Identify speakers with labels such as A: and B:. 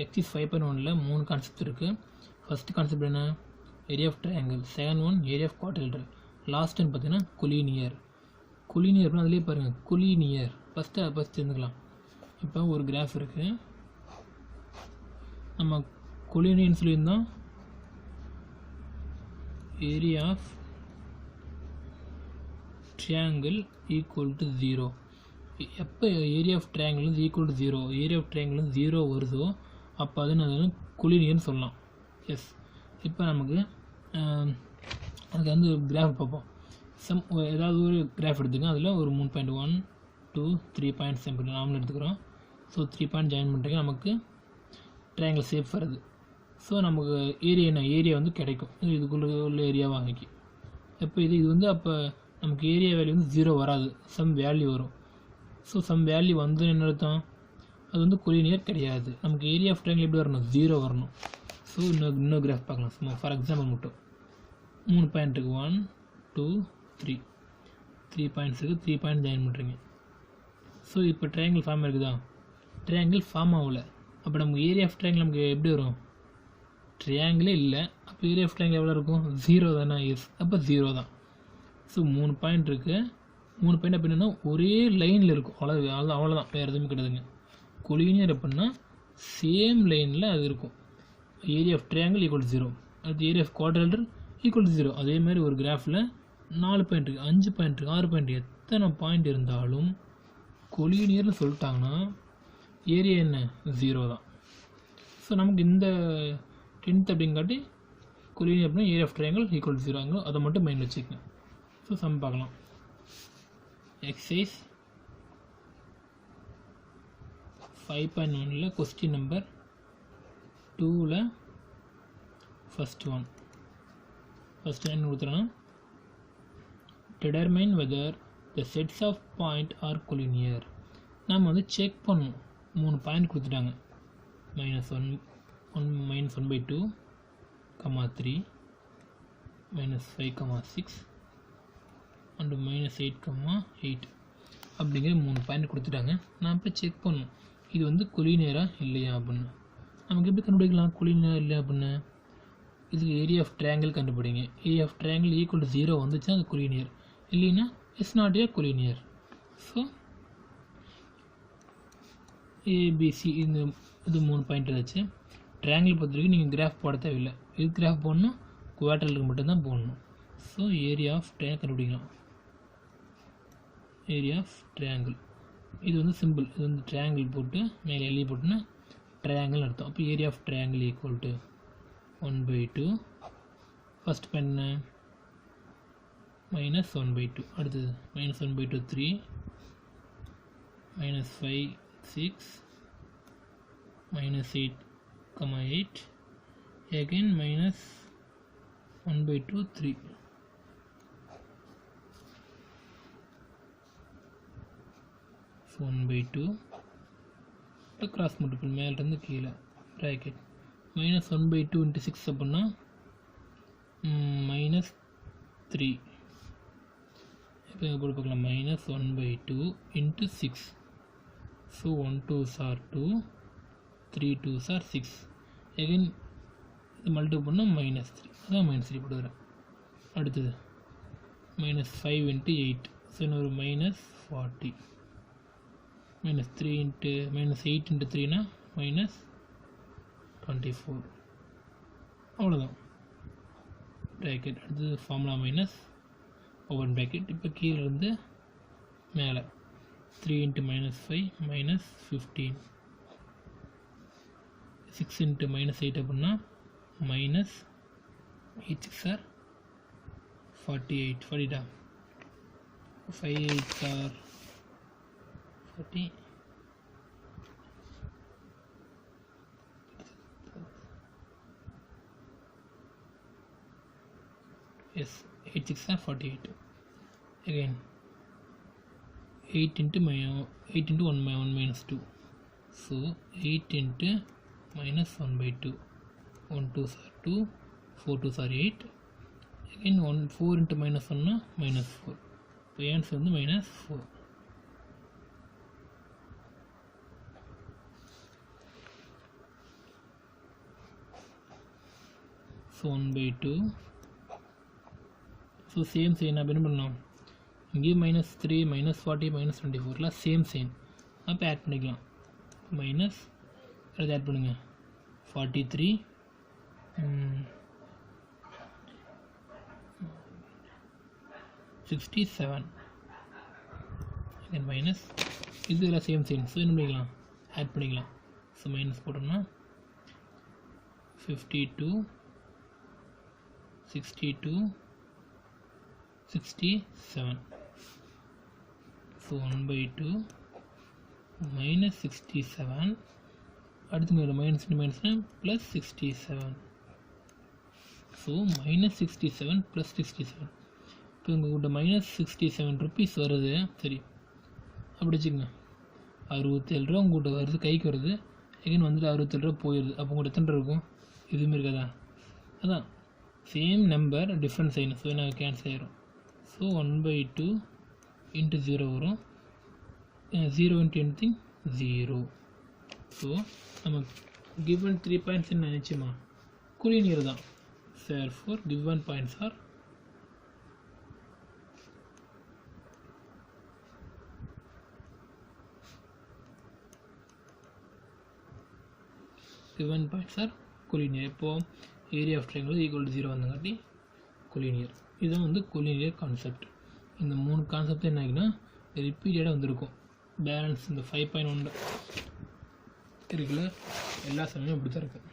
A: Exercise 5.1ல் 3 concept இருக்குது. First concept என்ன? Area of triangle. Second one area of quadrilateral. Last one பார்த்தீங்கன்னா collinear. கொலினியர்னா அதுலேயே பாருங்கள், கொலினியர் ஃபஸ்ட்டு தெரிஞ்சுக்கலாம். இப்போ ஒரு கிராஃப் இருக்குது, நம்ம கொலினியர்னு சொல்லியிருந்தோம். Area of triangle equal to 0. எப்போ ஏரியா ஆஃப் ட்ரையாங்கிள் வந்து equal to 0, area of triangle வந்து 0 வருதோ அப்போ அது கொலினியர்னு சொல்லலாம். எஸ். இப்போ நமக்கு அதுக்கு வந்து கிராஃப் பார்ப்போம். ஏதாவது ஒரு கிராஃப் எடுத்துக்கோங்க. அதில் ஒரு 3.1 2 3 பாயிண்ட்ஸ் நார்மல் எடுத்துக்கிறோம். ஸோ 3 பாயிண்ட் ஜாயின் பண்ணுறதுக்கு நமக்கு ட்ரையாங்கிள் ஷேப் வருது. ஸோ நமக்கு ஏரியா என்ன, ஏரியா வந்து கிடைக்கும். இதுக்குள்ளே உள்ள ஏரியாவாக ஆகிக்கும். எப்போ இது வந்து அப்போ நமக்கு ஏரியா வேல்யூ வந்து 0 வராது, சம் வேல்யூ வரும். ஸோ சம் வேல்யூ வந்து என்ன அர்த்தம், அது வந்து கொலினியர் கிடையாது. நமக்கு ஏரியா ஆஃப் ட்ரையாங்கிள் எப்படி வரணும், 0 வரணும். ஸோ இன்னொரு கிராஃப் பார்க்கலாம். சும்மா ஃபார் எக்ஸாம்பிள் மட்டும் 3 பாயிண்ட் இருக்குது, 1 2 3 பாயிண்ட்ஸ் இருக்குது, 3 பாயிண்ட் ஜாயின் பண்ணுறீங்க. ஸோ இப்போ ட்ரையாங்கிள் ஃபார்ம் இருக்குதா, ட்ரையாங்கிள் ஃபார்ம் ஆகலை. அப்போ நமக்கு ஏரியா ஆஃப் ட்ரையாங்கிள் நமக்கு எப்படி வரும், ட்ரையாங்கிளே இல்லை. அப்போ ஏரியா ஆஃப் ட்ரையாங்கிள் எவ்வளோ இருக்கும், 0 தானே. எஸ், அப்போ 0 தான். ஸோ 3 பாயிண்ட் இருக்குது, 3 பாயிண்ட் அப்போ என்னென்னா ஒரே லைனில் இருக்கும், அவ்வளோதான், வேறு எதுவுமே கிடையாதுங்க. கொலினியர் அப்படின்னா சேம் லைனில் அது இருக்கும். ஏரியா ஆஃப் ட்ரையாங்கிள் ஈக்குவல் 0, அடுத்து ஏரியா ஆஃப் குவாட்ரிலேட்டரல் ஈக்குவல் 0. அதே மாதிரி ஒரு கிராஃபில் 4 பாயிண்ட் இருக்குது, 5 பாயிண்ட் இருக்குது, 6 பாயிண்ட், எத்தனை பாயிண்ட் இருந்தாலும் கொலினியர்னு சொல்லிட்டாங்கன்னா ஏரியா என்ன, 0 தான். ஸோ நமக்கு இந்த 10th அப்படிங்காட்டி கொலினியர் அப்படின்னா ஏரியா ஆஃப் ட்ரையாங்கிள் ஈக்குவல் 0, அதை மட்டும் மைண்ட் வச்சுக்கோங்க. ஸோ சம் பார்க்கலாம். எக்ஸைஸ் 5.1ல் கொஸ்டின் நம்பர் 2ல் ஃபஸ்ட் என்ன கொடுத்துறோன்னா, determine whether the sets of point are collinear. நாம் வந்து செக் பண்ணணும். 3 பாயிண்ட் கொடுத்துட்டாங்க, -1 -1/2, 3 -5, 6 and -8, அப்படிங்கிற 3 பாயிண்ட் கொடுத்துட்டாங்க. நான் இப்போ செக் பண்ணணும் இது வந்து கொலினியராக இல்லையா அப்படின்னு. நமக்கு எப்படி கண்டுபிடிக்கலாம் கொலினியர் இல்லை அப்படின்னு, இதுக்கு ஏரியா ஆஃப் ட்ரையாங்கிள் கண்டுபிடிங்க. Area of triangle equal to 0 வந்துச்சுன்னா அது கொலினியர், இல்லைன்னா it's not a collinear. So A B C இது 3 பாயிண்ட் வச்சு ட்ரையாங்கிள் பொறுத்த வரைக்கும் நீங்கள் கிராஃப் போட தேவையில்லை. இது கிராஃப் போடணும், குவாட்ரிலேட்டருக்கு மட்டும்தான் போடணும். ஸோ ஏரியா ஆஃப் ட்ரையாங்கிள் கண்டுபிடிக்கலாம். ஏரியா ஆஃப் ட்ரையாங்கிள் இது வந்து சிம்பிள், இது வந்து ட்ரையாங்கிள் போட்டு மேலே எழுதி போட்டுன்னா ட்ரையாங்கிள் அர்த்தம். அப்போ area of triangle equal to 1/2. First பண்ண -1/2, அடுத்தது -1/2 3, -5 6, -8, 8, again -1/2 3. So 1/2 கிராஸ் மல்டிபிள் மேலிருந்து கீழே ப்ராக்கெட் -1/2 × 6 அப்படின்னா -3. இப்போ போட்டு பார்க்கலாம், -1/2 × 6. So 1 2s are 2, 3 2s are 6. Again இது மல்டிபிள் பண்ணால் -3, அதான் -3 போட்டுக்கிறேன். அடுத்தது -5 × 8, ஸோ இன்னொரு -40, -3 × -8 × 3னா -24. அவ்வளோதான் ப்ராக்கெட். அடுத்தது ஃபார்முலா மைனஸ் ஓப்பன் ப்ராக்கெட். இப்போ கீழே இருந்து மேலே 3 × -5 -15, 6 × -8 அப்படின்னா -8 6 are 48, 40 5 8 are 40. Yes, 8 6 are 48. Again 8 × 1 -2. So 8 × -1/2. 1 2s are 2, 4 2s are 8. Again 4 × -1 னா -4. இப்போ ஆன்சர் வந்து -4. ஸோ 1/2. ஸோ சேம் சைன் அப்போ என்ன பண்ணலாம், இங்கேயும் -3 -40 -24 சேம் சைன், அப்போ ஆட் பண்ணிக்கலாம். மைனஸ் அதை ஆட் பண்ணுங்கள் 43 67 தென் மைனஸ் இதில் சேம் சைன். ஸோ என்ன பண்ணிக்கலாம், ஆட் பண்ணிக்கலாம். ஸோ மைனஸ் போட்டோம்னா 52 62 67. ஸோ 1/2 -67 அடுத்து -+67. ஸோ -67 + 67. இப்போ உங்கள்கிட்ட -67 ருபீஸ் வருது, சரி அப்படி வச்சுக்கோங்க. 67 ரூபா உங்கள்கிட்ட வருது, கைக்கு வருது. எகைன் வந்துட்டு 67 ரூபா போயிடுது. அப்போ உங்கள்கிட்ட எத்தனை ரூபா இருக்கும், எதுவுமே இருக்காதா? அதான் same number different sign. So எனக்கு கேன்சல் ஆயிரும். ஸோ 1/2 × 0 வரும். 0 × anything 0. ஸோ நம்ம given 3 பாயிண்ட்ஸ் என்ன நினச்சிமா கொலினியர் தான். therefore given points are collinear. இப்போது area of triangle equal to 0 வந்தங்காட்டி கொலினியர். இதுதான் வந்து கொலினியர் கான்செப்ட். இந்த 3 கான்செப்ட் என்ன ஆகுதுன்னா ரிப்பீட்டடாக வந்திருக்கும். பேலன்ஸ் இந்த 5.1 இருக்குல்ல, எல்லா சமயமும் அப்படி தான் இருக்கும்.